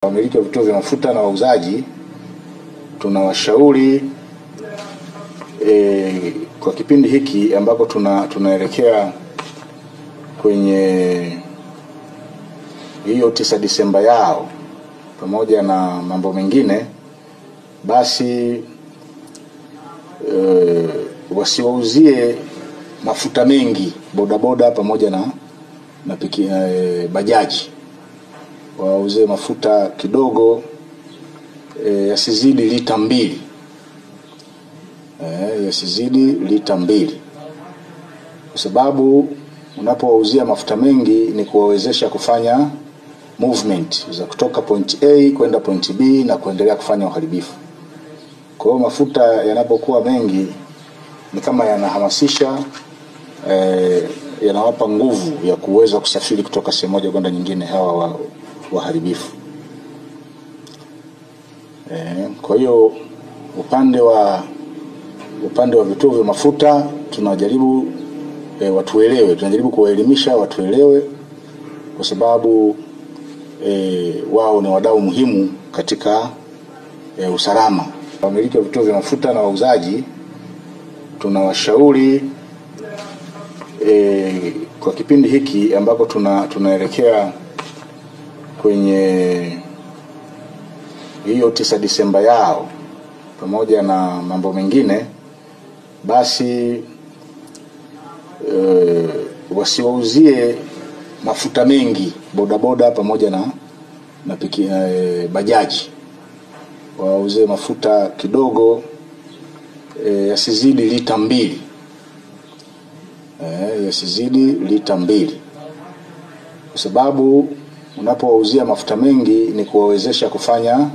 Wamiliki wa vituo vya mafuta na wauzaji tunawashauri kwa kipindi hiki ambako tunaelekea kwenye hiyo 9 Disemba yao pamoja na mambo mengine, basi wasiwauzie mafuta mengi bodaboda pamoja na bajaji. Wauze mafuta kidogo, yasizidi lita 2. Yasizidi lita 2. Kwa sababu unapowauzia mafuta mengi ni kuwawezesha kufanya movement za kutoka point A kwenda point B na kuendelea kufanya uharibifu. Kwa hiyo mafuta yanapokuwa mengi ni kama yanahamasisha, yanawapa nguvu ya kuweza kusafiri kutoka sehemu moja kwenda nyingine hawa waharibifu. Kwa hiyo upande wa vituo vya mafuta tunajaribu watuelewe, tunajaribu kuwaelimisha watuelewe, kwa sababu wao ni wadau muhimu katika usalama. Wamiliki wa vituo vya mafuta na wauzaji tunawashauri kwa kipindi hiki ambako tunaelekea kwenye hiyo 9 Disemba yao pamoja na mambo mengine, basi wasiwauzie mafuta mengi bodaboda pamoja na bajaji. Wauze mafuta kidogo, yasizidi lita 2. Yasizidi lita 2. Kwa sababu unapowauzia mafuta mengi ni kuwawezesha kufanya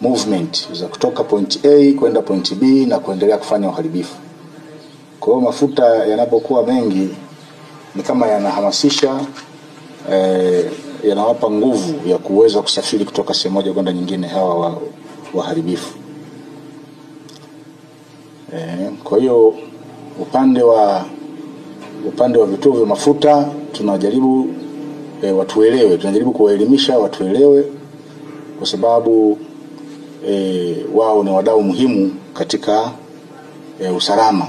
movement za kutoka point A kwenda point B na kuendelea kufanya uharibifu. Kwa hiyo mafuta yanapokuwa mengi ni kama yanahamasisha, yanawapa nguvu ya kuweza kusafiri kutoka sehemu moja kwenda nyingine hawa waharibifu. Kwa hiyo upande wa vituo vya mafuta tunajaribu watuelewe, tunajaribu kuwaelimisha watuelewe, kwa sababu wao ni wadau muhimu katika usalama.